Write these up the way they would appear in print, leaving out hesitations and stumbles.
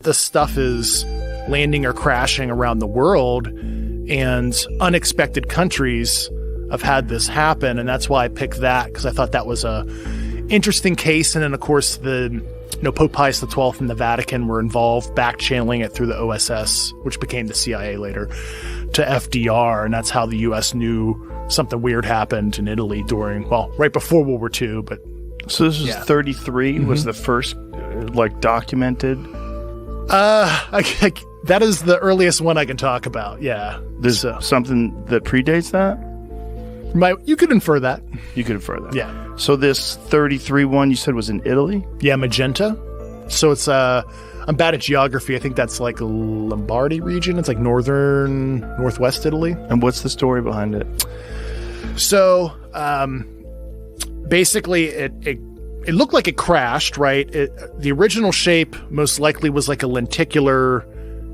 the stuff is landing or crashing around the world, and unexpected countries have had this happen. And that's why I picked that, because I thought that was a interesting case. And then, of course, Pope Pius XII and the Vatican were involved, back-channeling it through the OSS, which became the CIA later, to FDR. And that's how the U.S. knew something weird happened in Italy right before World War II. But so this was 33 was the first, documented? That is the earliest one I can talk about. Yeah. There's something that predates that? You could infer that. You could infer that. Yeah. So this 33 one you said was in Italy? Yeah, Magenta. So it's I'm bad at geography. I think that's like Lombardy region. It's like northwest Italy. And what's the story behind it? So basically it looked like it crashed, right? The original shape most likely was like a lenticular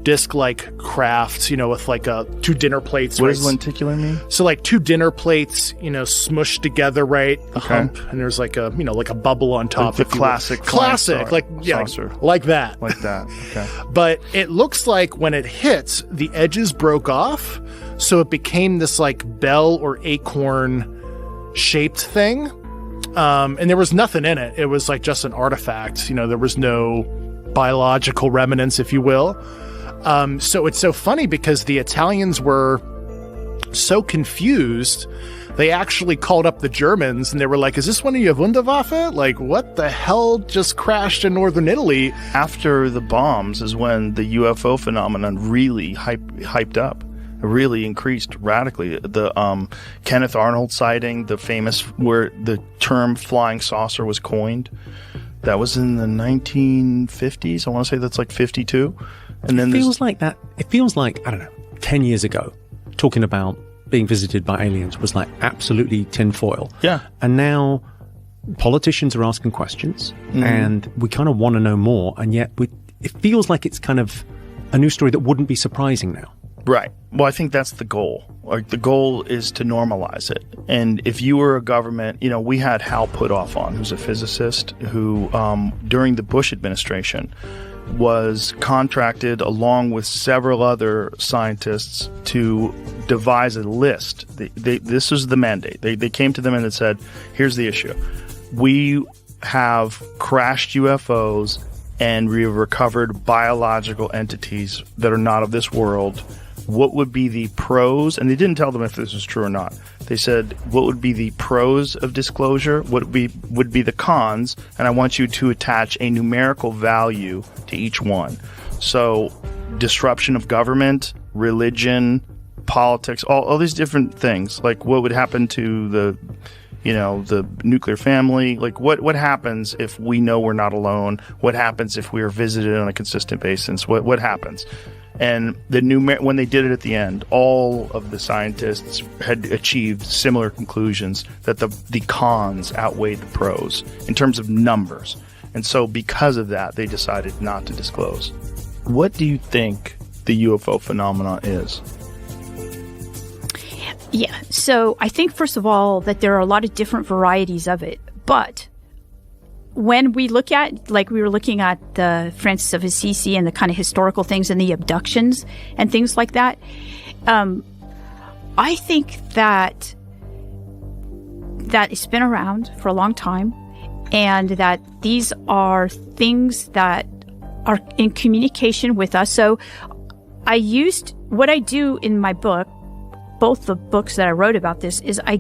disc-like craft, with like two dinner plates. What does lenticular mean? So like two dinner plates, smushed together, right? The hump, and there's like a bubble on top. Like the classic saucer. Like that. Like that. Okay. But it looks like when it hits, the edges broke off, so it became this like bell or acorn shaped thing. And there was nothing in it. It was like just an artifact. There was no biological remnants, if you will. So it's so funny because the Italians were so confused, they actually called up the Germans and they were like, is this one of your Wunderwaffe? Like, what the hell just crashed in northern Italy? After the bombs is when the UFO phenomenon really hyped up. Really increased radically. The Kenneth Arnold sighting, the famous where the term flying saucer was coined, that was in the 1950s. I want to say that's like 52. And then it feels like, I don't know, 10 years ago, talking about being visited by aliens was like absolutely tinfoil. Yeah. And now politicians are asking questions and we kind of want to know more. And yet it feels like it's kind of a new story that wouldn't be surprising now. Right. Well, I think that's the goal. Like, the goal is to normalize it. And if you were a government, we had Hal Puthoff on, who's a physicist who, during the Bush administration, was contracted along with several other scientists to devise a list. This was the mandate. They came to them and said, here's the issue. We have crashed UFOs and we have recovered biological entities that are not of this world. What would be the pros? And they didn't tell them if this was true or not. They said, what would be the pros of disclosure? What would be the cons? And I want you to attach a numerical value to each one. So disruption of government, religion, politics, all these different things. Like, what would happen to the nuclear family? Like, what happens if we know we're not alone? What happens if we are visited on a consistent basis? What happens? And when they did it at the end, all of the scientists had achieved similar conclusions that the cons outweighed the pros in terms of numbers. And so because of that, they decided not to disclose. What do you think the UFO phenomenon is? Yeah, so I think, first of all, that there are a lot of different varieties of it. But when we look at, like we were looking at the Francis of Assisi and the kind of historical things and the abductions and things like that, I think that it's been around for a long time, and that these are things that are in communication with us. So what I do in my book, both the books that I wrote about this, is I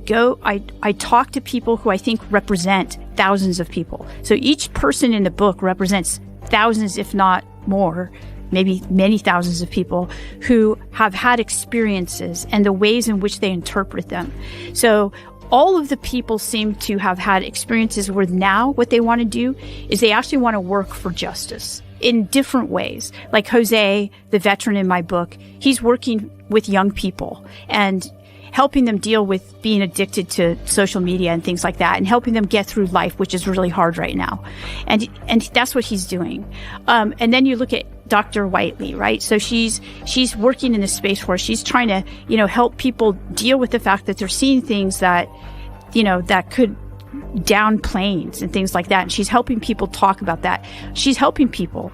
talk to people who I think represent thousands of people. So each person in the book represents thousands, if not more, maybe many thousands of people who have had experiences and the ways in which they interpret them. So all of the people seem to have had experiences where now what they want to do is they actually want to work for justice in different ways. Like Jose, the veteran in my book, he's working with young people and helping them deal with being addicted to social media and things like that, and helping them get through life, which is really hard right now. And that's what he's doing. And then you look at Dr. Whiteley, right? So she's working in a space where she's trying to, help people deal with the fact that they're seeing things that, that could down planes and things like that. And she's helping people talk about that. She's helping people.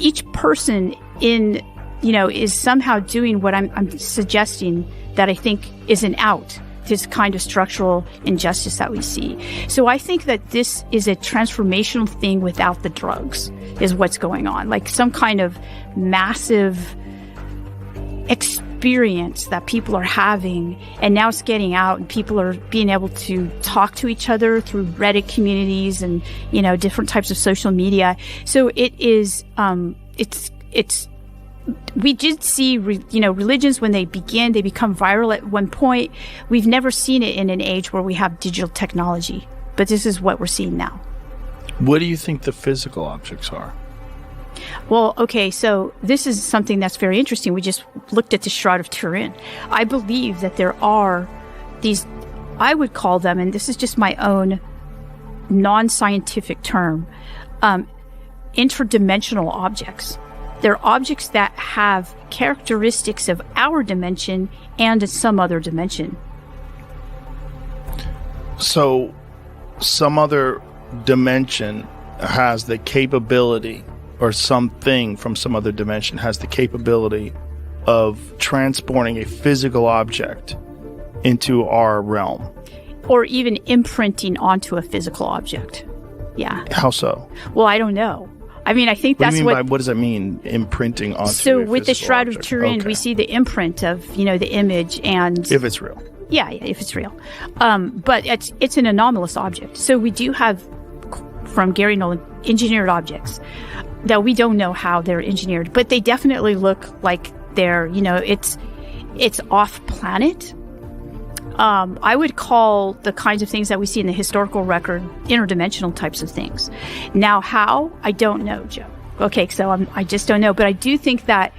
each person in, is somehow doing what I'm suggesting that I think is an out, this kind of structural injustice that we see. So I think that this is a transformational thing without the drugs, is what's going on. Like some kind of massive experience that people are having, and now it's getting out and people are being able to talk to each other through Reddit communities and, different types of social media. So it is, we did see, religions when they become viral at one point. We've never seen it in an age where we have digital technology, but this is what we're seeing now. What do you think the physical objects are? Well, okay, so this is something that's very interesting. We just looked at the Shroud of Turin. I believe that there are these, I would call them, and this is just my own non-scientific term, interdimensional objects. They're objects that have characteristics of our dimension and some other dimension. So, some other dimension has the capability, or something from some other dimension has the capability of transporting a physical object into our realm. Or even imprinting onto a physical object. Yeah. How so? Well, I don't know. I mean, I think What that's do you mean by, what does that mean, imprinting onto So a with the physical Shroud object? of Turin, Okay. we see the imprint of, the image and... If it's real. Yeah, if it's real. But it's an anomalous object. So we do have, from Gary Nolan, engineered objects that we don't know how they're engineered, but they definitely look like they're, it's off planet. I would call the kinds of things that we see in the historical record interdimensional types of things. Now, how? I don't know, Joe. Okay, so I just don't know. But I do think that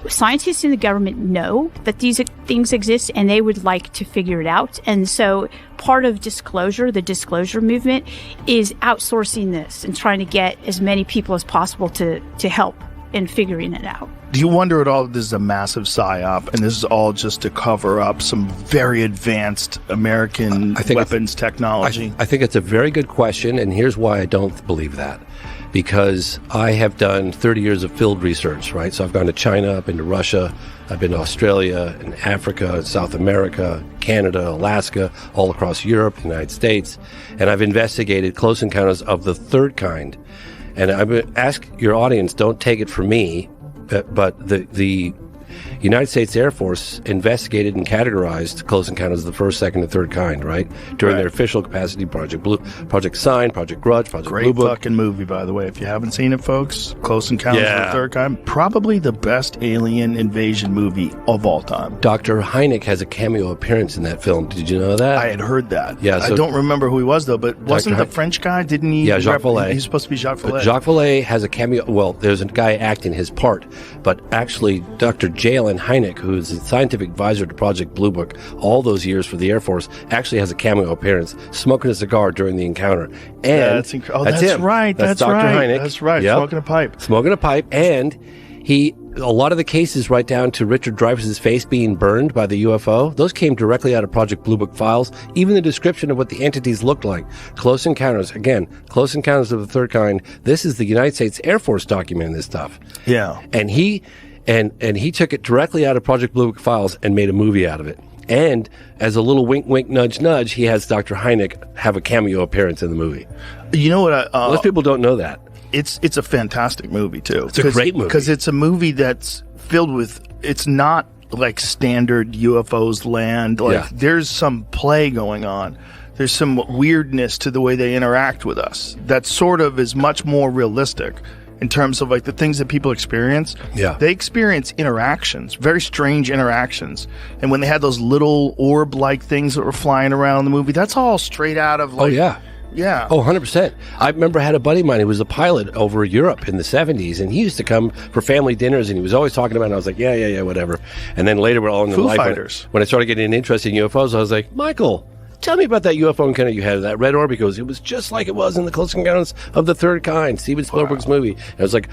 scientists in the government know that these things exist and they would like to figure it out. And so part of disclosure, the disclosure movement, is outsourcing this and trying to get as many people as possible to help in figuring it out. Do you wonder at all if this is a massive psyop and this is all just to cover up some very advanced American weapons technology? I think it's a very good question, and here's why I don't believe that. Because I have done 30 years of field research, right? So I've gone to China, I've been to Russia, I've been to Australia and Africa, South America, Canada, Alaska, all across Europe, the United States, and I've investigated close encounters of the third kind. And I would ask your audience, don't take it from me, but the United States Air Force investigated and categorized close encounters of the first, second, and third kind, right? During their official capacity, Project Sign, Project Grudge, Project Blue Book. Great fucking movie, by the way. If you haven't seen it, folks, Close Encounters of the Third Kind, probably the best alien invasion movie of all time. Dr. Hynek has a cameo appearance in that film. Did you know that? I had heard that. Yeah, so I don't remember who he was, though, but wasn't the French guy? Didn't he? Yeah, Jacques Vallée. He's supposed to be Jacques Vallée. Jacques Vallée has a cameo. Well, there's a guy acting his part, but actually, Dr. J.L.N. Hynek, who's the scientific advisor to Project Blue Book all those years for the Air Force, actually has a cameo appearance, smoking a cigar during the encounter. And that's incredible. that's him. Right. That's Dr. Dr. Hynek. Hynek. That's right. Yep. Smoking a pipe. Smoking a pipe, and a lot of the cases, right down to Richard Dreyfuss's face being burned by the UFO, those came directly out of Project Blue Book files. Even the description of what the entities looked like. Close encounters, again, close encounters of the third kind. This is the United States Air Force documenting this stuff. Yeah. And he took it directly out of Project Blue Book files and made a movie out of it. And as a little wink, wink, nudge, nudge, he has Dr. Hynek have a cameo appearance in the movie. You know what? Most people don't know that. It's a fantastic movie, too. It's a great movie. Because it's a movie that's filled with, it's not like standard UFOs land. Like, there's some play going on. There's some weirdness to the way they interact with us that sort of is much more realistic. In terms of like the things that people experience, they experience interactions, very strange interactions. And when they had those little orb-like things that were flying around in the movie, that's all straight out of like... Yeah. Oh, 100%. I remember I had a buddy of mine who was a pilot over Europe in the 70s, and he used to come for family dinners, and he was always talking about it, and I was like, yeah, whatever. And then later, we're all in the life. When I started getting interested in UFOs, I was like, Michael, tell me about that UFO encounter you had, that red orb, because it was just like it was in the Close Encounters of the Third Kind, Steven Spielberg's movie. And I was like,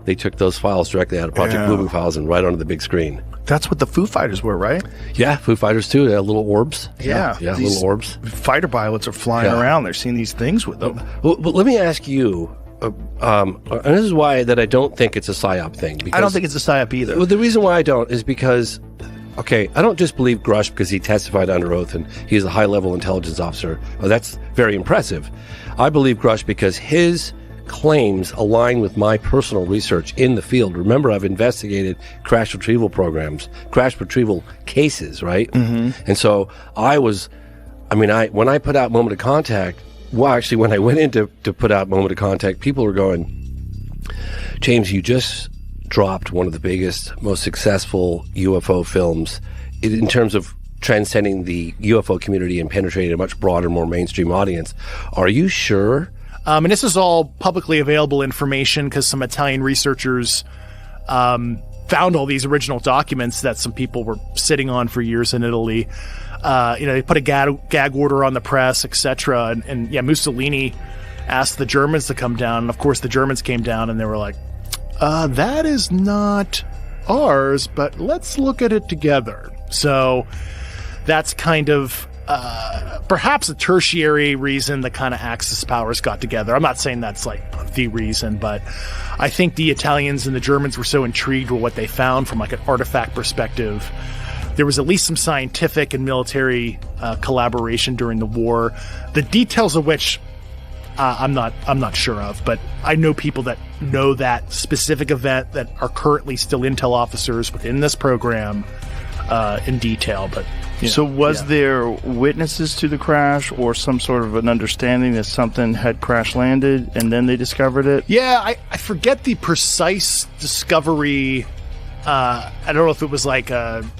they took those files directly out of Project Blue Book files and right onto the big screen. That's what the Foo Fighters were, right? Yeah, Foo Fighters too. They had little orbs. Yeah, little orbs. Fighter pilots are flying around. They're seeing these things with them. Well, let me ask you, and this is why that I don't think it's a PSYOP thing. Because, I don't think it's a PSYOP either. Well, the reason why I don't is because, okay, I don't just believe Grush because he testified under oath and he's a high-level intelligence officer. Well, that's very impressive. I believe Grush because his claims align with my personal research in the field. Remember, I've investigated crash retrieval programs, crash retrieval cases, right? Mm-hmm. And so when I put out Moment of Contact, well, actually, when I went in to put out Moment of Contact, people were going, James, you just dropped one of the biggest, most successful UFO films in terms of transcending the UFO community and penetrating a much broader, more mainstream audience. Are you sure? And this is all publicly available information because some Italian researchers found all these original documents that some people were sitting on for years in Italy. They put a gag order on the press, etc. And Mussolini asked the Germans to come down. And of course, the Germans came down and they were like, that is not ours, but let's look at it together. So that's kind of perhaps a tertiary reason the kind of Axis powers got together. I'm not saying that's like the reason, but I think the Italians and the Germans were so intrigued with what they found from like an artifact perspective. There was at least some scientific and military collaboration during the war, the details of which I'm not sure of, but I know people that know that specific event that are currently still intel officers within this program in detail. But so was there witnesses to the crash or some sort of an understanding that something had crash landed and then they discovered it? Yeah, I forget the precise discovery. I don't know if it was like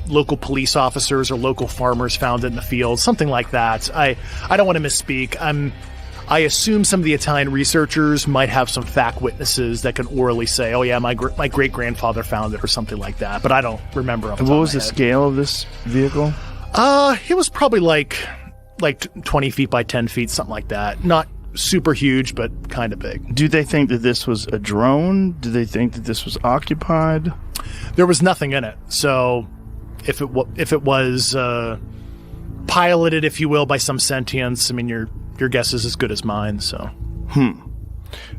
local police officers or local farmers found it in the field, something like that. I don't want to misspeak. I assume some of the Italian researchers might have some fact witnesses that can orally say, "Oh yeah, my great grandfather found it" or something like that. But I don't remember. And what was the scale of this vehicle? It was probably like 20 feet by 10 feet, something like that. Not super huge, but kind of big. Do they think that this was a drone? Do they think that this was occupied? There was nothing in it. So if it was piloted, if you will, by some sentience, I mean, your guess is as good as mine. So.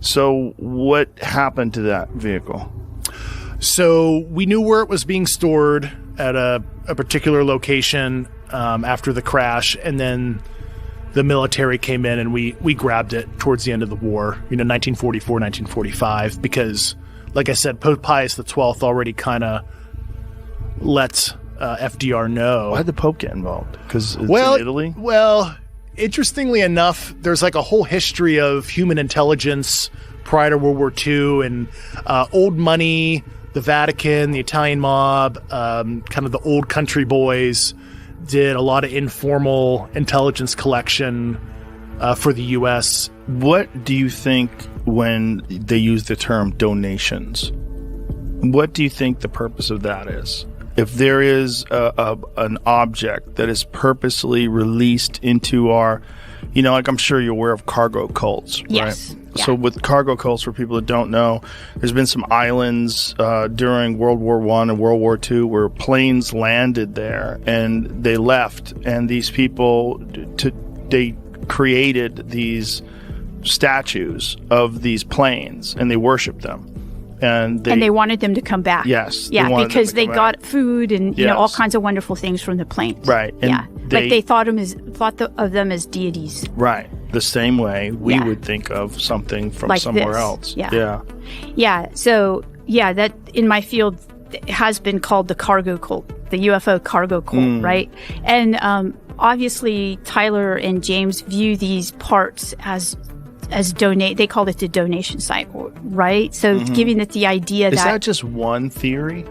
So what happened to that vehicle? So we knew where it was being stored at a particular location after the crash, and then the military came in and we grabbed it towards the end of the war, 1944, 1945, because, like I said, Pope Pius XII already kind of let FDR know. Why did the Pope get involved? Because it's in Italy? Well, interestingly enough, there's like a whole history of human intelligence prior to World War II and old money, the Vatican, the Italian mob, kind of the old country boys did a lot of informal intelligence collection for the U.S. What do you think when they use the term donations? What do you think the purpose of that is? If there is an object that is purposely released into our, like I'm sure you're aware of cargo cults, yes. right? Yeah. So with cargo cults, for people that don't know, there's been some islands during World War I and World War II where planes landed there and they left, and these people they created these statues of these planes and they worshiped them. And they wanted them to come back. Yes. Yeah, because they got food and all kinds of wonderful things from the planes. Right. And they thought of them as deities. Right. The same way we would think of something from like somewhere else. Yeah. Yeah. So, that in my field has been called the cargo cult, the UFO cargo cult, right? And obviously Tyler and James view these parts as they called it the donation site, right? So giving it the idea Is that just one theory?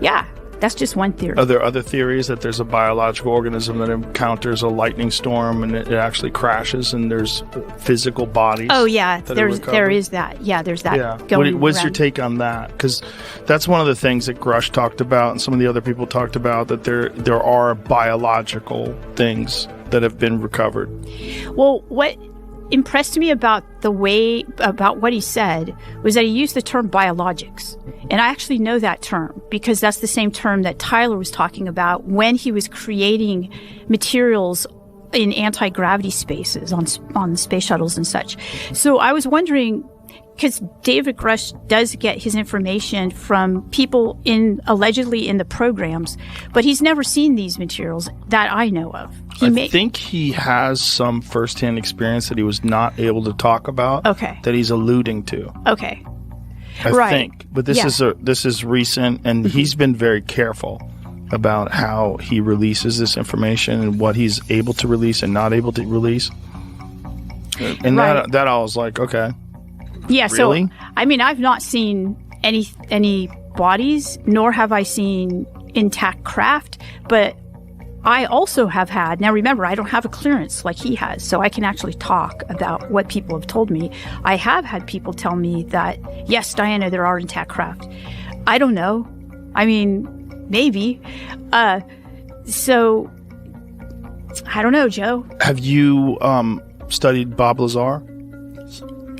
Yeah, that's just one theory. Are there other theories that there's a biological organism that encounters a lightning storm and it actually crashes and there's physical bodies? Oh yeah, there is that. Yeah, there's that going What's around. your take on that? Because that's one of the things that Grush talked about and some of the other people talked about, that there are biological things that have been recovered. Well, what impressed me about what he said was that he used the term biologics. And I actually know that term because that's the same term that Tyler was talking about when he was creating materials in anti-gravity spaces on space shuttles and such. So I was wondering, because David Grush does get his information from people allegedly in the programs, but he's never seen these materials that I know of. I think he has some firsthand experience that he was not able to talk about. Okay. That he's alluding to. Okay. I think, but this is recent, and he's been very careful about how he releases this information and what he's able to release and not able to release. And that I was like, okay. Yeah, really? So I mean, I've not seen any bodies, nor have I seen intact craft, but I also have had, now remember, I don't have a clearance like he has, so I can actually talk about what people have told me. I have had people tell me that, yes, Diana, there are intact craft. I don't know. I mean, maybe. So, I don't know, Joe. Have you studied Bob Lazar?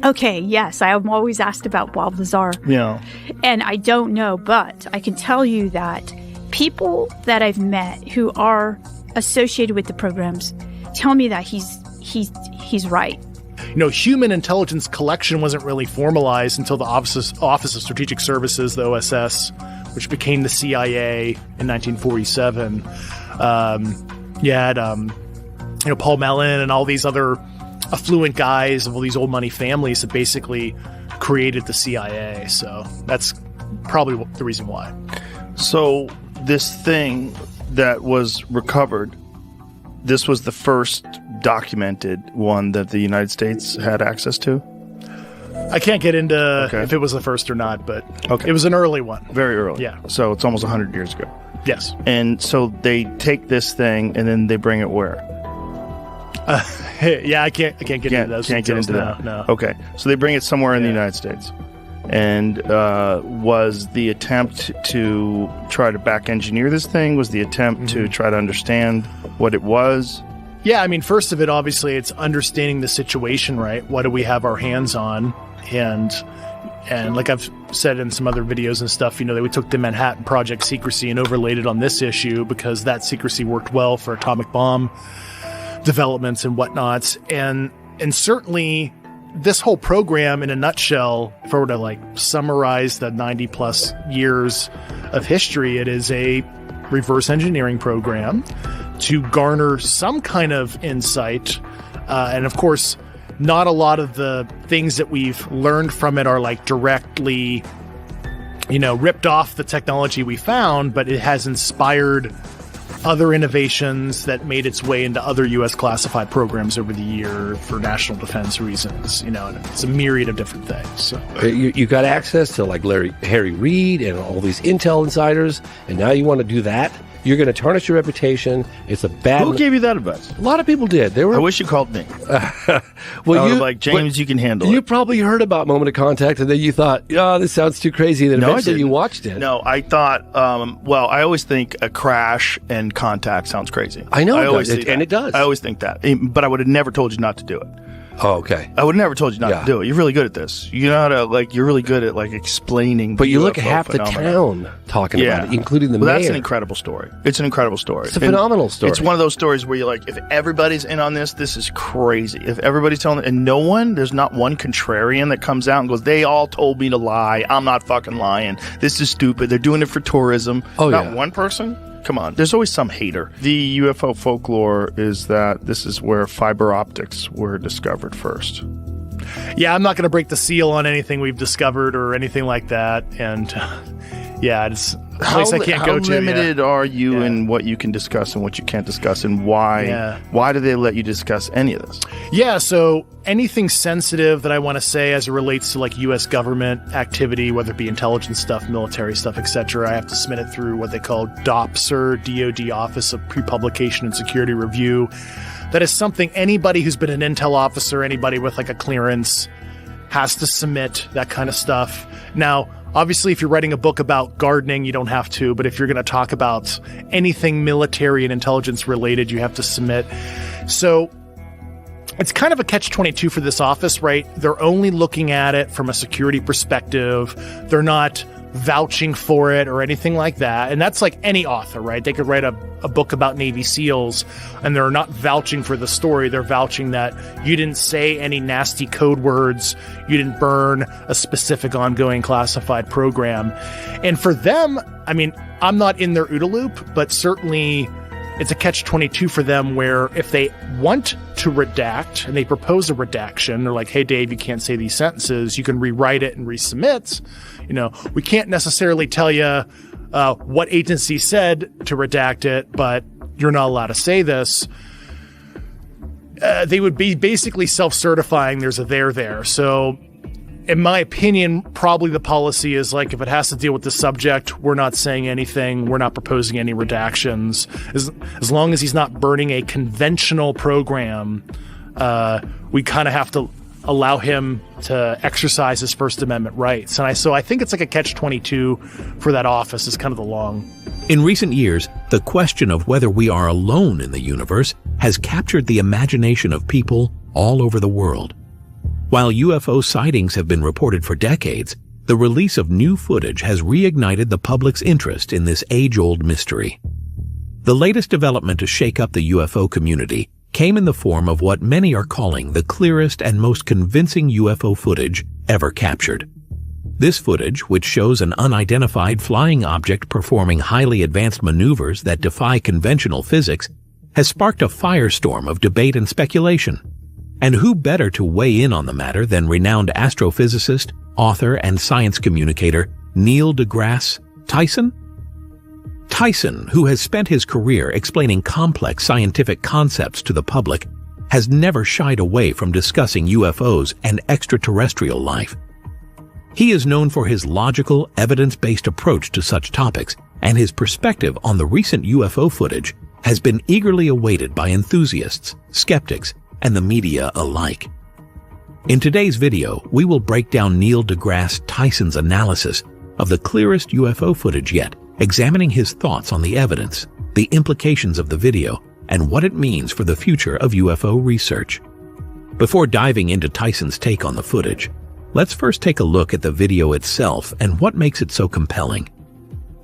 Okay, yes. I am always asked about Bob Lazar. Yeah. And I don't know, but I can tell you that people that I've met who are associated with the programs tell me that he's right. You know, human intelligence collection wasn't really formalized until the Office of Strategic Services, the OSS, which became the CIA in 1947. You had, Paul Mellon and all these other affluent guys of all these old money families that basically created the CIA. So that's probably the reason why. So this thing that was recovered, this was the first documented one that the United States had access to? I can't get into if it was the first or not, but it was an early one. Very early. Yeah. So it's almost 100 years ago. Yes. And so they take this thing and then they bring it where? Yeah, I can't get into those. Can't get into that. No. Okay. So they bring it somewhere in the United States. And was the attempt to try to back engineer this thing? Was the attempt to try to understand what it was? Yeah, I mean, first of it, obviously, it's understanding the situation, right? What do we have our hands on? And like I've said in some other videos and stuff, we took the Manhattan Project secrecy and overlaid it on this issue because that secrecy worked well for atomic bomb developments and whatnots. And certainly this whole program in a nutshell, if I were to summarize the 90 plus years of history, it is a reverse engineering program to garner some kind of insight. And of course, not a lot of the things that we've learned from it are directly, ripped off the technology we found, but it has inspired other innovations that made its way into other U.S. classified programs over the year for national defense reasons. And it's a myriad of different things. So. You got access to Harry Reid and all these intel insiders, and now you want to do that? You're going to tarnish your reputation. It's a bad... Who gave you that advice? A lot of people did. I wish you called me. Well, James, you can handle it. You probably heard about Moment of Contact, and then you thought, this sounds too crazy. And then eventually you watched it. No, I thought, I always think a crash and contact sounds crazy. I know it does. I always think that. But I would have never told you not to do it. Oh, okay. I would have never told you not to do it. You're really good at this. You know how to, you're really good at, explaining. But you look at half the town talking about it, including the mayor. That's an incredible story. It's an incredible story. It's a phenomenal story. It's one of those stories where you're like, if everybody's in on this, this is crazy. If everybody's telling it, and there's not one contrarian that comes out and goes, they all told me to lie. I'm not fucking lying. This is stupid. They're doing it for tourism. Oh, not one person? Come on. There's always some hater. The UFO folklore is that this is where fiber optics were discovered first. Yeah, I'm not going to break the seal on anything we've discovered or anything like that. And it's a place I can't go to. How limited are you in what you can discuss and what you can't discuss, and why? Yeah. Why do they let you discuss any of this? Yeah, so anything sensitive that I want to say as it relates to U.S. government activity, whether it be intelligence stuff, military stuff, etc., I have to submit it through what they call DOPSR, DoD Office of Pre-Publication and Security Review. That is something anybody who's been an intel officer, anybody with a clearance, has to submit that kind of stuff. Now, obviously, if you're writing a book about gardening, you don't have to. But if you're going to talk about anything military and intelligence related, you have to submit. So it's kind of a catch-22 for this office, right? They're only looking at it from a security perspective. They're not vouching for it or anything like that. And that's like any author, right? They could write a book about Navy SEALs and they're not vouching for the story. They're vouching that you didn't say any nasty code words. You didn't burn a specific ongoing classified program. And for them, I mean, I'm not in their OODA loop, but certainly it's a catch-22 for them where if they want to redact and they propose a redaction, they're like, hey, Dave, you can't say these sentences. You can rewrite it and resubmit. You know, we can't necessarily tell you what agency said to redact it, but you're not allowed to say this. They would be basically self-certifying there's a there. So in my opinion, probably the policy is like, if it has to deal with the subject, we're not saying anything. We're not proposing any redactions. As long as he's not burning a conventional program, we kind of have to allow him to exercise his First Amendment rights. And so I think it's like a catch-22 for that office is kind of the long. In recent years, the question of whether we are alone in the universe has captured the imagination of people all over the world. While UFO sightings have been reported for decades, the release of new footage has reignited the public's interest in this age-old mystery. The latest development to shake up the UFO community came in the form of what many are calling the clearest and most convincing UFO footage ever captured. This footage, which shows an unidentified flying object performing highly advanced maneuvers that defy conventional physics, has sparked a firestorm of debate and speculation. And who better to weigh in on the matter than renowned astrophysicist, author, and science communicator Neil deGrasse Tyson? Tyson, who has spent his career explaining complex scientific concepts to the public, has never shied away from discussing UFOs and extraterrestrial life. He is known for his logical, evidence-based approach to such topics, and his perspective on the recent UFO footage has been eagerly awaited by enthusiasts, skeptics, and the media alike. In today's video, we will break down Neil deGrasse Tyson's analysis of the clearest UFO footage yet, examining his thoughts on the evidence, the implications of the video, and what it means for the future of UFO research. Before diving into Tyson's take on the footage, let's first take a look at the video itself and what makes it so compelling.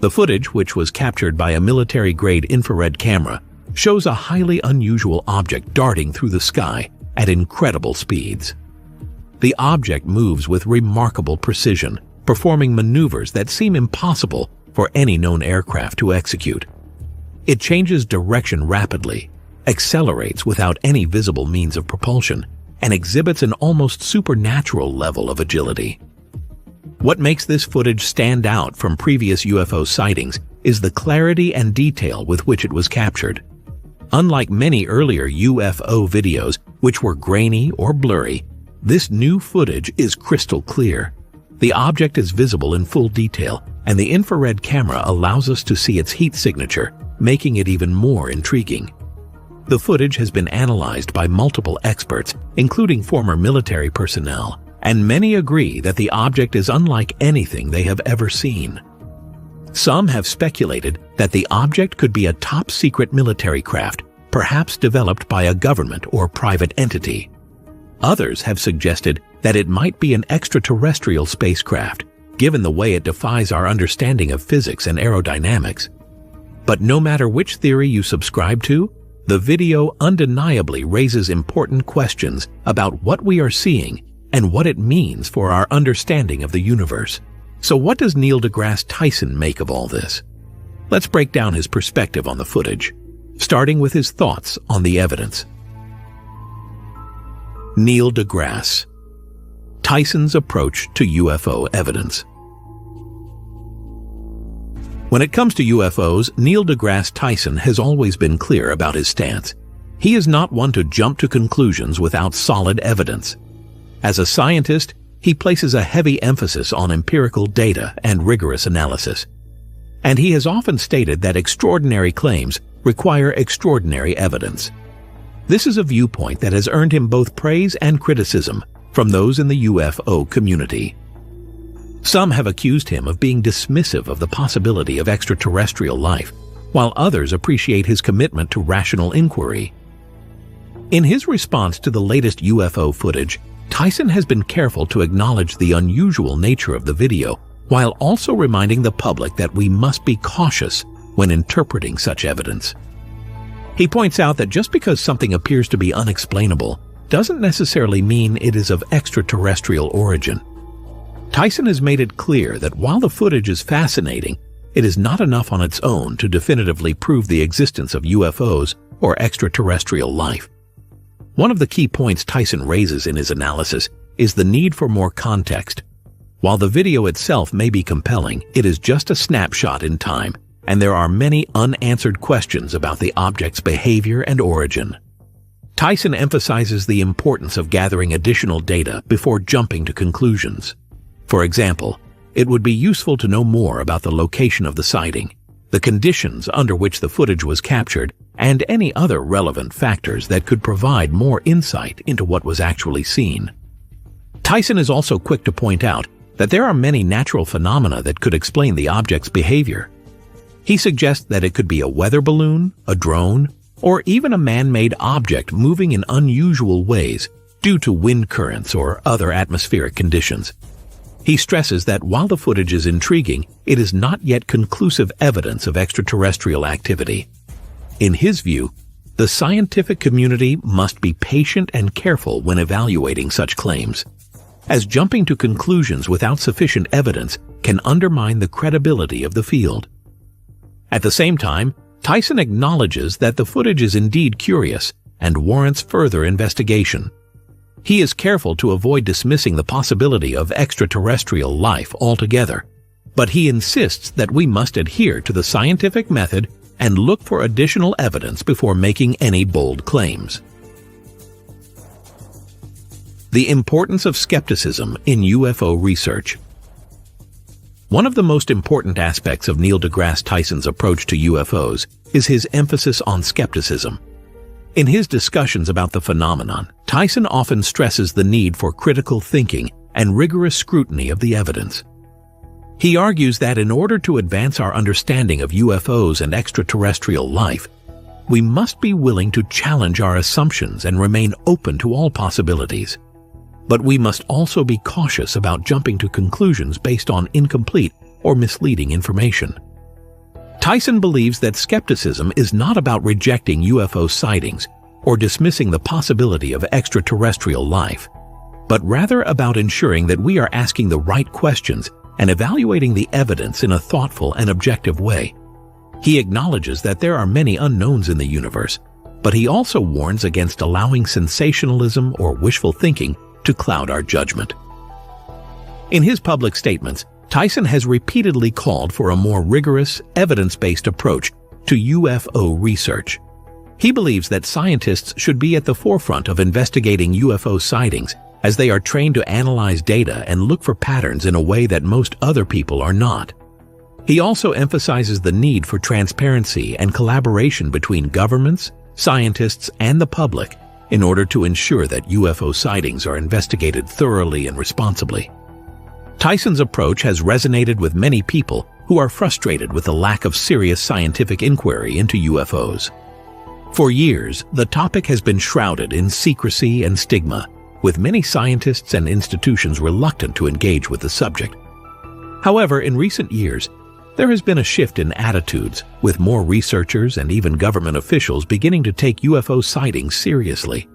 The footage, which was captured by a military-grade infrared camera, shows a highly unusual object darting through the sky at incredible speeds. The object moves with remarkable precision, performing maneuvers that seem impossible for any known aircraft to execute. It changes direction rapidly, accelerates without any visible means of propulsion, and exhibits an almost supernatural level of agility. What makes this footage stand out from previous UFO sightings is the clarity and detail with which it was captured. Unlike many earlier UFO videos, which were grainy or blurry, this new footage is crystal clear. The object is visible in full detail, and the infrared camera allows us to see its heat signature, making it even more intriguing. The footage has been analyzed by multiple experts, including former military personnel, and many agree that the object is unlike anything they have ever seen. Some have speculated that the object could be a top-secret military craft, perhaps developed by a government or private entity. Others have suggested that it might be an extraterrestrial spacecraft, given the way it defies our understanding of physics and aerodynamics. But no matter which theory you subscribe to, the video undeniably raises important questions about what we are seeing and what it means for our understanding of the universe. So what does Neil deGrasse Tyson make of all this? Let's break down his perspective on the footage, starting with his thoughts on the evidence. Neil deGrasse, Tyson's approach to UFO evidence. When it comes to UFOs, Neil deGrasse Tyson has always been clear about his stance. He is not one to jump to conclusions without solid evidence. As a scientist, he places a heavy emphasis on empirical data and rigorous analysis. And he has often stated that extraordinary claims require extraordinary evidence. This is a viewpoint that has earned him both praise and criticism from those in the UFO community. Some have accused him of being dismissive of the possibility of extraterrestrial life, while others appreciate his commitment to rational inquiry. In his response to the latest UFO footage, Tyson has been careful to acknowledge the unusual nature of the video while also reminding the public that we must be cautious when interpreting such evidence. He points out that just because something appears to be unexplainable doesn't necessarily mean it is of extraterrestrial origin. Tyson has made it clear that while the footage is fascinating, it is not enough on its own to definitively prove the existence of UFOs or extraterrestrial life. One of the key points Tyson raises in his analysis is the need for more context. While the video itself may be compelling, it is just a snapshot in time, and there are many unanswered questions about the object's behavior and origin. Tyson emphasizes the importance of gathering additional data before jumping to conclusions. For example, it would be useful to know more about the location of the sighting, the conditions under which the footage was captured, and any other relevant factors that could provide more insight into what was actually seen. Tyson is also quick to point out that there are many natural phenomena that could explain the object's behavior. He suggests that it could be a weather balloon, a drone, or even a man-made object moving in unusual ways due to wind currents or other atmospheric conditions. He stresses that while the footage is intriguing, it is not yet conclusive evidence of extraterrestrial activity. In his view, the scientific community must be patient and careful when evaluating such claims, as jumping to conclusions without sufficient evidence can undermine the credibility of the field. At the same time, Tyson acknowledges that the footage is indeed curious and warrants further investigation. He is careful to avoid dismissing the possibility of extraterrestrial life altogether, but he insists that we must adhere to the scientific method and look for additional evidence before making any bold claims. The importance of skepticism in UFO research. One of the most important aspects of Neil deGrasse Tyson's approach to UFOs is his emphasis on skepticism. In his discussions about the phenomenon, Tyson often stresses the need for critical thinking and rigorous scrutiny of the evidence. He argues that in order to advance our understanding of UFOs and extraterrestrial life, we must be willing to challenge our assumptions and remain open to all possibilities. But we must also be cautious about jumping to conclusions based on incomplete or misleading information. Tyson believes that skepticism is not about rejecting UFO sightings or dismissing the possibility of extraterrestrial life, but rather about ensuring that we are asking the right questions and evaluating the evidence in a thoughtful and objective way. He acknowledges that there are many unknowns in the universe, but he also warns against allowing sensationalism or wishful thinking to cloud our judgment. In his public statements, Tyson has repeatedly called for a more rigorous, evidence-based approach to UFO research. He believes that scientists should be at the forefront of investigating UFO sightings, as they are trained to analyze data and look for patterns in a way that most other people are not. He also emphasizes the need for transparency and collaboration between governments, scientists, and the public in order to ensure that UFO sightings are investigated thoroughly and responsibly. Tyson's approach has resonated with many people who are frustrated with the lack of serious scientific inquiry into UFOs. For years, the topic has been shrouded in secrecy and stigma, with many scientists and institutions reluctant to engage with the subject. However, in recent years, there has been a shift in attitudes, with more researchers and even government officials beginning to take UFO sightings seriously.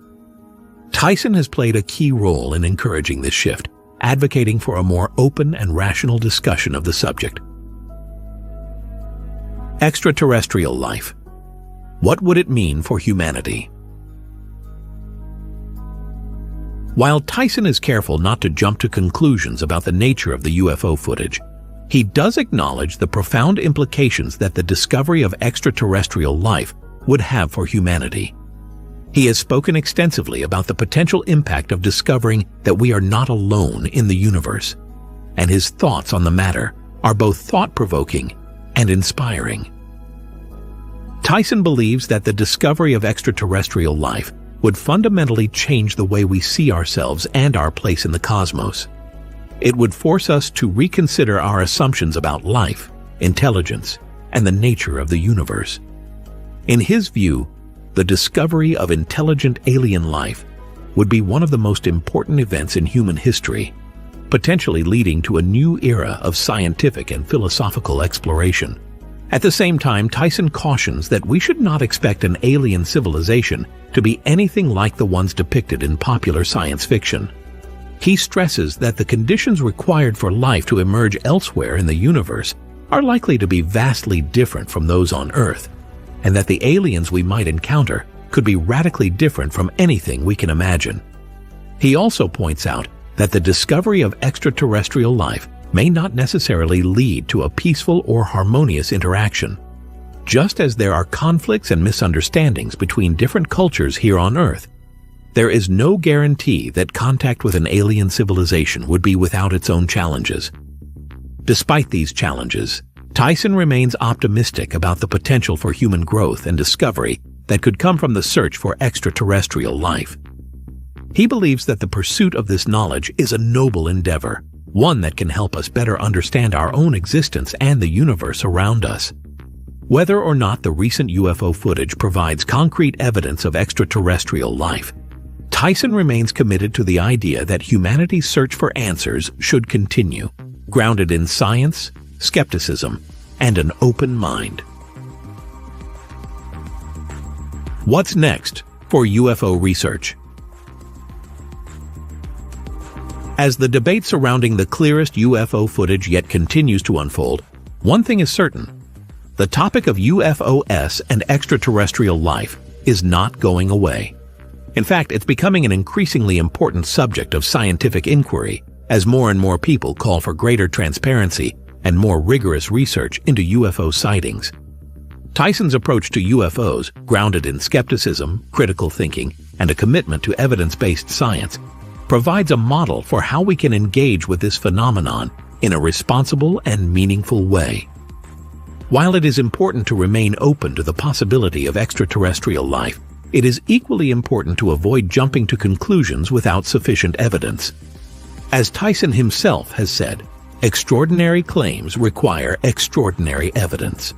Tyson has played a key role in encouraging this shift, advocating for a more open and rational discussion of the subject. Extraterrestrial life. What would it mean for humanity? While Tyson is careful not to jump to conclusions about the nature of the UFO footage, he does acknowledge the profound implications that the discovery of extraterrestrial life would have for humanity. He has spoken extensively about the potential impact of discovering that we are not alone in the universe, and his thoughts on the matter are both thought-provoking and inspiring. Tyson believes that the discovery of extraterrestrial life would fundamentally change the way we see ourselves and our place in the cosmos. It would force us to reconsider our assumptions about life, intelligence, and the nature of the universe. In his view, the discovery of intelligent alien life would be one of the most important events in human history, potentially leading to a new era of scientific and philosophical exploration. At the same time, Tyson cautions that we should not expect an alien civilization to be anything like the ones depicted in popular science fiction. He stresses that the conditions required for life to emerge elsewhere in the universe are likely to be vastly different from those on Earth, and that the aliens we might encounter could be radically different from anything we can imagine. He also points out that the discovery of extraterrestrial life may not necessarily lead to a peaceful or harmonious interaction. Just as there are conflicts and misunderstandings between different cultures here on Earth, there is no guarantee that contact with an alien civilization would be without its own challenges. Despite these challenges, Tyson remains optimistic about the potential for human growth and discovery that could come from the search for extraterrestrial life. He believes that the pursuit of this knowledge is a noble endeavor, one that can help us better understand our own existence and the universe around us. Whether or not the recent UFO footage provides concrete evidence of extraterrestrial life, Tyson remains committed to the idea that humanity's search for answers should continue, grounded in science, skepticism, and an open mind. What's next for UFO research? As the debate surrounding the clearest UFO footage yet continues to unfold, one thing is certain: the topic of UFOs and extraterrestrial life is not going away. In fact, it's becoming an increasingly important subject of scientific inquiry as more and more people call for greater transparency and more rigorous research into UFO sightings. Tyson's approach to UFOs, grounded in skepticism, critical thinking, and a commitment to evidence-based science, provides a model for how we can engage with this phenomenon in a responsible and meaningful way. While it is important to remain open to the possibility of extraterrestrial life, it is equally important to avoid jumping to conclusions without sufficient evidence. As Tyson himself has said, extraordinary claims require extraordinary evidence.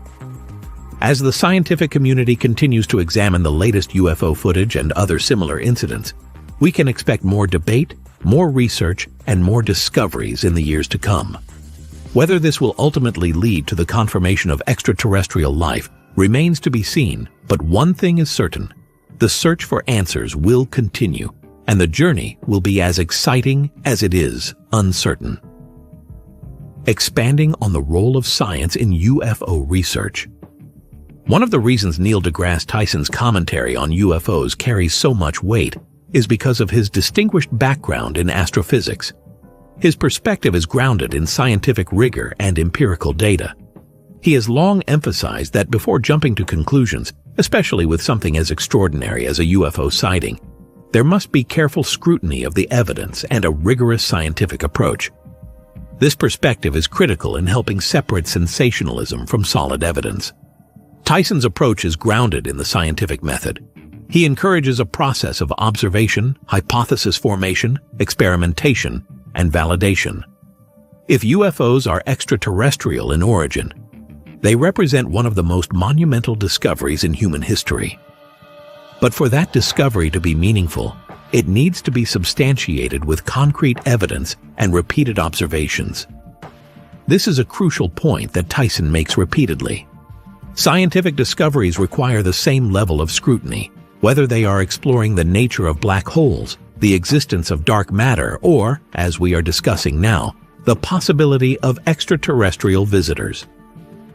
As the scientific community continues to examine the latest UFO footage and other similar incidents, we can expect more debate, more research, and more discoveries in the years to come. Whether this will ultimately lead to the confirmation of extraterrestrial life remains to be seen, but one thing is certain: the search for answers will continue, and the journey will be as exciting as it is uncertain. Expanding on the role of science in UFO research. One of the reasons Neil deGrasse Tyson's commentary on UFOs carries so much weight is because of his distinguished background in astrophysics. His perspective is grounded in scientific rigor and empirical data. He has long emphasized that before jumping to conclusions, especially with something as extraordinary as a UFO sighting, there must be careful scrutiny of the evidence and a rigorous scientific approach. This perspective is critical in helping separate sensationalism from solid evidence. Tyson's approach is grounded in the scientific method. He encourages a process of observation, hypothesis formation, experimentation, and validation. If UFOs are extraterrestrial in origin, they represent one of the most monumental discoveries in human history. But for that discovery to be meaningful, it needs to be substantiated with concrete evidence and repeated observations. This is a crucial point that Tyson makes repeatedly. Scientific discoveries require the same level of scrutiny, whether they are exploring the nature of black holes, the existence of dark matter, or, as we are discussing now, the possibility of extraterrestrial visitors.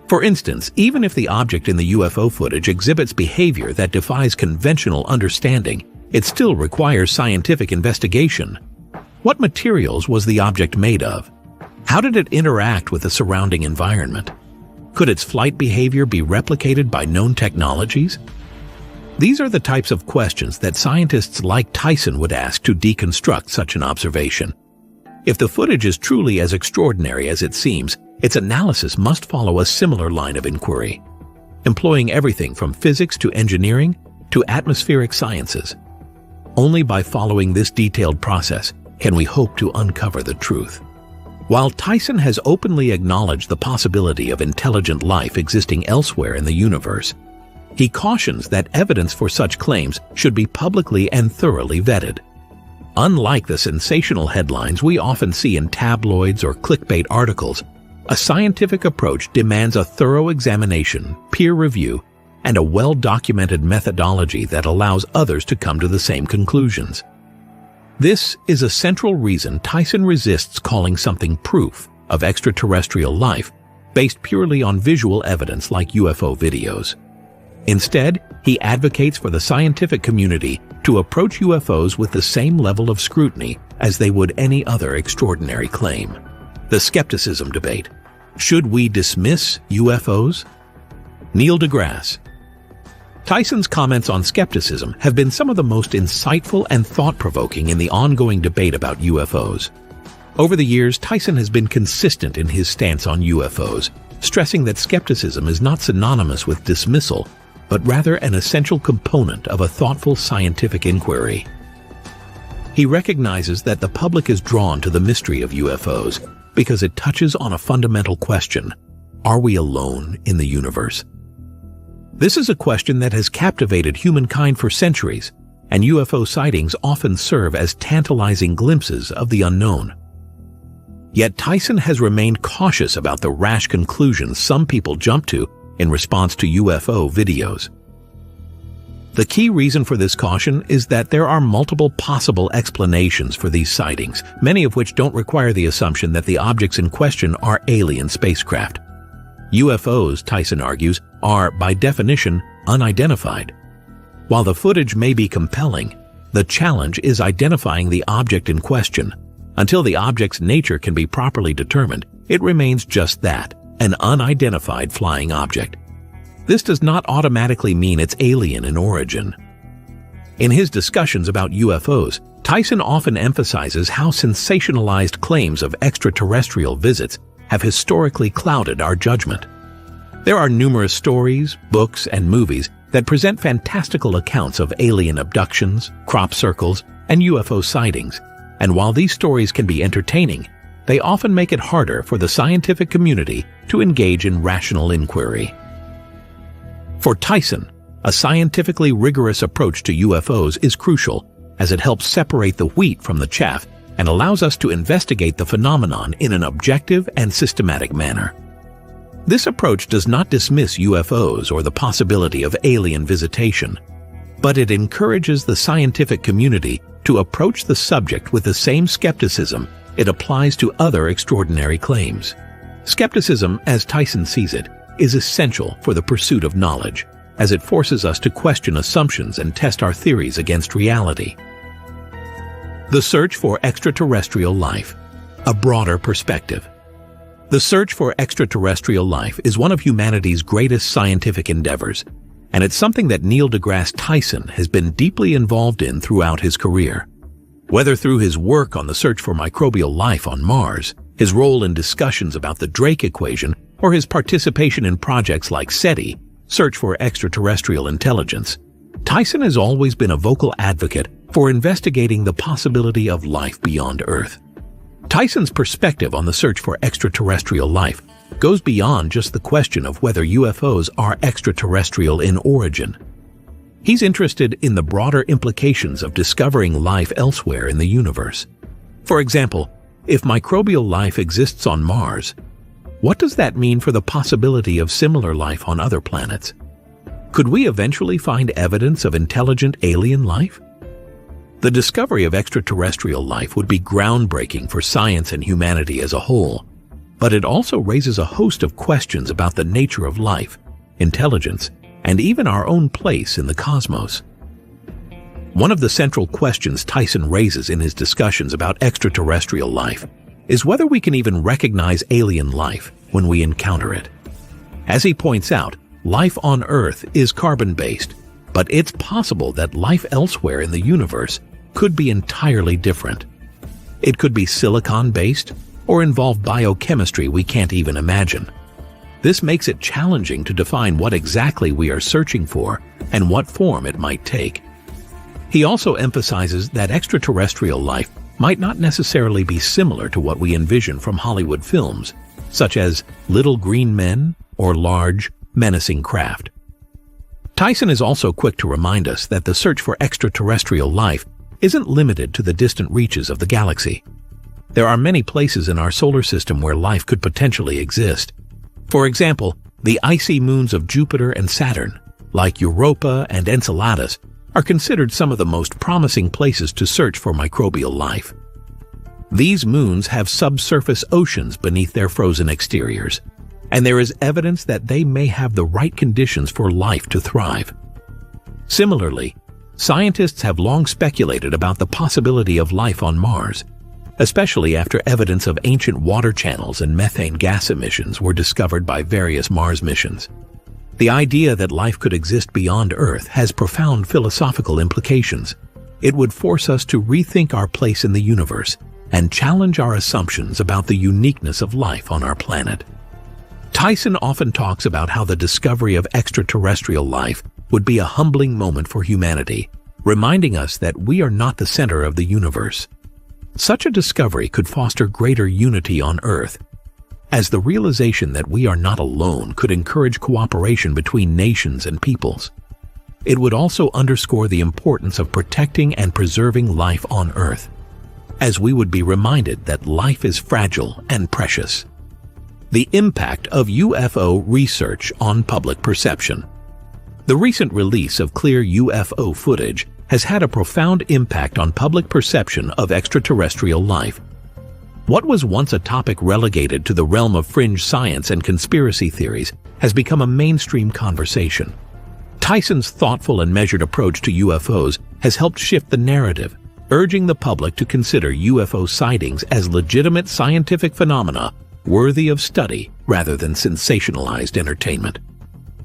For instance, even if the object in the UFO footage exhibits behavior that defies conventional understanding, it still requires scientific investigation. What materials was the object made of? How did it interact with the surrounding environment? Could its flight behavior be replicated by known technologies? These are the types of questions that scientists like Tyson would ask to deconstruct such an observation. If the footage is truly as extraordinary as it seems, its analysis must follow a similar line of inquiry, employing everything from physics to engineering to atmospheric sciences. Only by following this detailed process can we hope to uncover the truth. While Tyson has openly acknowledged the possibility of intelligent life existing elsewhere in the universe, he cautions that evidence for such claims should be publicly and thoroughly vetted. Unlike the sensational headlines we often see in tabloids or clickbait articles, a scientific approach demands a thorough examination, peer review, and a well-documented methodology that allows others to come to the same conclusions. This is a central reason Tyson resists calling something proof of extraterrestrial life based purely on visual evidence like UFO videos. Instead, he advocates for the scientific community to approach UFOs with the same level of scrutiny as they would any other extraordinary claim. The skepticism debate. Should we dismiss UFOs? Neil deGrasse. Tyson's comments on skepticism have been some of the most insightful and thought-provoking in the ongoing debate about UFOs. Over the years, Tyson has been consistent in his stance on UFOs, stressing that skepticism is not synonymous with dismissal, but rather an essential component of a thoughtful scientific inquiry. He recognizes that the public is drawn to the mystery of UFOs because it touches on a fundamental question: are we alone in the universe? This is a question that has captivated humankind for centuries, and UFO sightings often serve as tantalizing glimpses of the unknown. Yet Tyson has remained cautious about the rash conclusions some people jump to in response to UFO videos. The key reason for this caution is that there are multiple possible explanations for these sightings, many of which don't require the assumption that the objects in question are alien spacecraft. UFOs, Tyson argues, are, by definition, unidentified. While the footage may be compelling, the challenge is identifying the object in question. Until the object's nature can be properly determined, it remains just that, an unidentified flying object. This does not automatically mean it's alien in origin. In his discussions about UFOs, Tyson often emphasizes how sensationalized claims of extraterrestrial visits have historically clouded our judgment. There are numerous stories, books, and movies that present fantastical accounts of alien abductions, crop circles, and UFO sightings, and while these stories can be entertaining, they often make it harder for the scientific community to engage in rational inquiry. For Tyson, a scientifically rigorous approach to UFOs is crucial, as it helps separate the wheat from the chaff and allows us to investigate the phenomenon in an objective and systematic manner. This approach does not dismiss UFOs or the possibility of alien visitation, but it encourages the scientific community to approach the subject with the same skepticism it applies to other extraordinary claims. Skepticism, as Tyson sees it, is essential for the pursuit of knowledge, as it forces us to question assumptions and test our theories against reality. The search for extraterrestrial life, a broader perspective. The search for extraterrestrial life is one of humanity's greatest scientific endeavors, and it's something that Neil deGrasse Tyson has been deeply involved in throughout his career. Whether through his work on the search for microbial life on Mars, his role in discussions about the Drake equation, or his participation in projects like SETI, Search for Extraterrestrial Intelligence, Tyson has always been a vocal advocate for investigating the possibility of life beyond Earth. Tyson's perspective on the search for extraterrestrial life goes beyond just the question of whether UFOs are extraterrestrial in origin. He's interested in the broader implications of discovering life elsewhere in the universe. For example, if microbial life exists on Mars, what does that mean for the possibility of similar life on other planets? Could we eventually find evidence of intelligent alien life? The discovery of extraterrestrial life would be groundbreaking for science and humanity as a whole, but it also raises a host of questions about the nature of life, intelligence, and even our own place in the cosmos. One of the central questions Tyson raises in his discussions about extraterrestrial life is whether we can even recognize alien life when we encounter it. As he points out, life on Earth is carbon-based, but it's possible that life elsewhere in the universe could be entirely different. It could be silicon-based or involve biochemistry we can't even imagine. This makes it challenging to define what exactly we are searching for and what form it might take. He also emphasizes that extraterrestrial life might not necessarily be similar to what we envision from Hollywood films, such as little green men or large, menacing craft. Tyson is also quick to remind us that the search for extraterrestrial life isn't limited to the distant reaches of the galaxy. There are many places in our solar system where life could potentially exist. For example, the icy moons of Jupiter and Saturn, like Europa and Enceladus, are considered some of the most promising places to search for microbial life. These moons have subsurface oceans beneath their frozen exteriors, and there is evidence that they may have the right conditions for life to thrive. Similarly, scientists have long speculated about the possibility of life on Mars, especially after evidence of ancient water channels and methane gas emissions were discovered by various Mars missions. The idea that life could exist beyond Earth has profound philosophical implications. It would force us to rethink our place in the universe and challenge our assumptions about the uniqueness of life on our planet. Tyson often talks about how the discovery of extraterrestrial life would be a humbling moment for humanity, reminding us that we are not the center of the universe. Such a discovery could foster greater unity on Earth, as the realization that we are not alone could encourage cooperation between nations and peoples. It would also underscore the importance of protecting and preserving life on Earth, as we would be reminded that life is fragile and precious. The impact of UFO research on public perception. The recent release of clear UFO footage has had a profound impact on public perception of extraterrestrial life. What was once a topic relegated to the realm of fringe science and conspiracy theories has become a mainstream conversation. Tyson's thoughtful and measured approach to UFOs has helped shift the narrative, urging the public to consider UFO sightings as legitimate scientific phenomena worthy of study rather than sensationalized entertainment.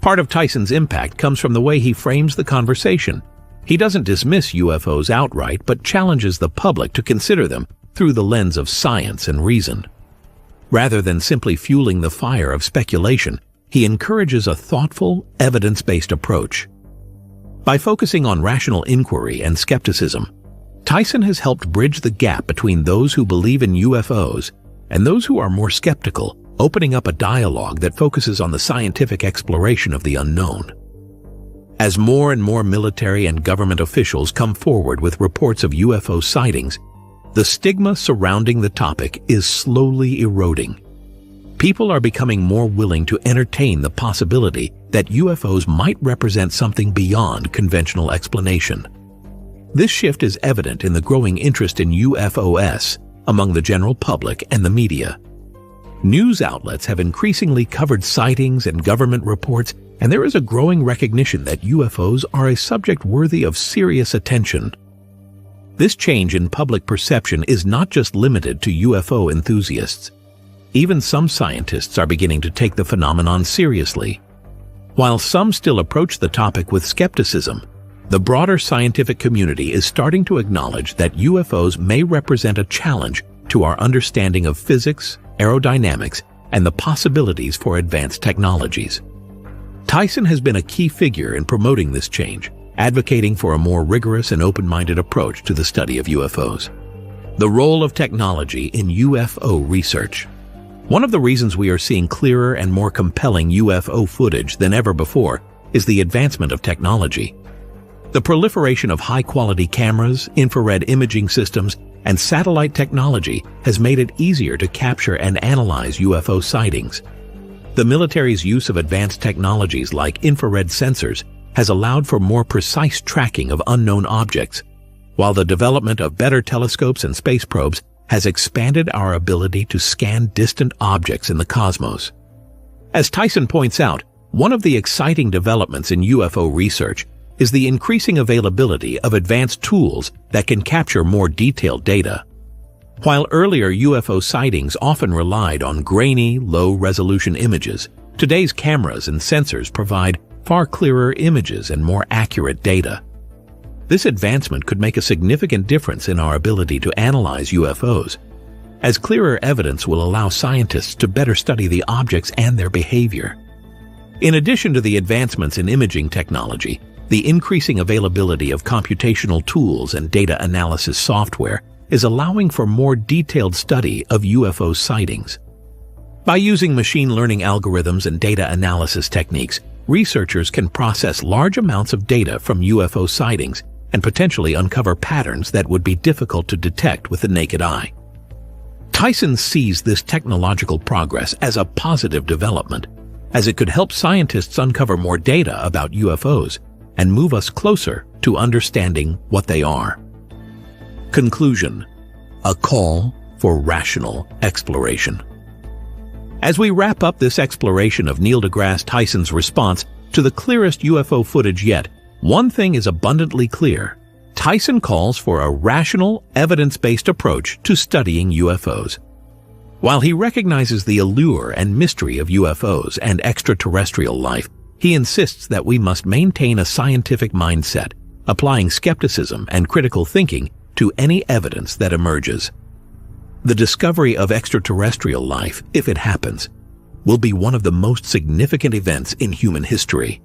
Part of Tyson's impact comes from the way he frames the conversation. He doesn't dismiss UFOs outright, but challenges the public to consider them through the lens of science and reason. Rather than simply fueling the fire of speculation, he encourages a thoughtful, evidence-based approach. By focusing on rational inquiry and skepticism, Tyson has helped bridge the gap between those who believe in UFOs and those who are more skeptical, opening up a dialogue that focuses on the scientific exploration of the unknown. As more and more military and government officials come forward with reports of UFO sightings, the stigma surrounding the topic is slowly eroding. People are becoming more willing to entertain the possibility that UFOs might represent something beyond conventional explanation. This shift is evident in the growing interest in UFOs among the general public and the media. News outlets have increasingly covered sightings and government reports, and there is a growing recognition that UFOs are a subject worthy of serious attention. This change in public perception is not just limited to UFO enthusiasts. Even some scientists are beginning to take the phenomenon seriously. While some still approach the topic with skepticism, the broader scientific community is starting to acknowledge that UFOs may represent a challenge to our understanding of physics, aerodynamics, and the possibilities for advanced technologies. Tyson has been a key figure in promoting this change, advocating for a more rigorous and open-minded approach to the study of UFOs. The role of technology in UFO research. One of the reasons we are seeing clearer and more compelling UFO footage than ever before is the advancement of technology. The proliferation of high-quality cameras, infrared imaging systems, and satellite technology has made it easier to capture and analyze UFO sightings. The military's use of advanced technologies like infrared sensors has allowed for more precise tracking of unknown objects, while the development of better telescopes and space probes has expanded our ability to scan distant objects in the cosmos. As Tyson points out, one of the exciting developments in UFO research is the increasing availability of advanced tools that can capture more detailed data. While earlier UFO sightings often relied on grainy, low-resolution images, today's cameras and sensors provide far clearer images and more accurate data. This advancement could make a significant difference in our ability to analyze UFOs, as clearer evidence will allow scientists to better study the objects and their behavior. In addition to the advancements in imaging technology, the increasing availability of computational tools and data analysis software is allowing for more detailed study of UFO sightings. By using machine learning algorithms and data analysis techniques, researchers can process large amounts of data from UFO sightings and potentially uncover patterns that would be difficult to detect with the naked eye. Tyson sees this technological progress as a positive development, as it could help scientists uncover more data about UFOs and move us closer to understanding what they are. Conclusion: a call for rational exploration. As we wrap up this exploration of Neil deGrasse Tyson's response to the clearest UFO footage yet, one thing is abundantly clear. Tyson calls for a rational, evidence-based approach to studying UFOs. While he recognizes the allure and mystery of UFOs and extraterrestrial life, he insists that we must maintain a scientific mindset, applying skepticism and critical thinking to any evidence that emerges. The discovery of extraterrestrial life, if it happens, will be one of the most significant events in human history.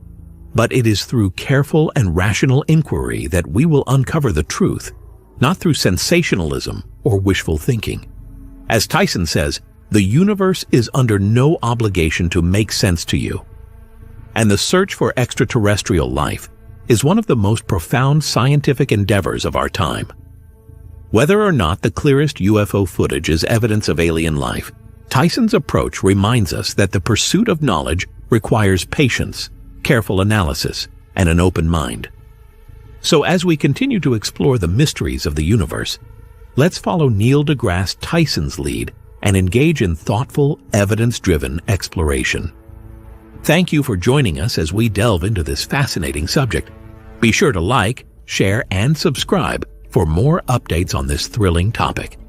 But it is through careful and rational inquiry that we will uncover the truth, not through sensationalism or wishful thinking. As Tyson says, the universe is under no obligation to make sense to you. And the search for extraterrestrial life is one of the most profound scientific endeavors of our time. Whether or not the clearest UFO footage is evidence of alien life, Tyson's approach reminds us that the pursuit of knowledge requires patience, careful analysis, and an open mind. So as we continue to explore the mysteries of the universe, let's follow Neil deGrasse Tyson's lead and engage in thoughtful, evidence-driven exploration. Thank you for joining us as we delve into this fascinating subject. Be sure to like, share, and subscribe for more updates on this thrilling topic.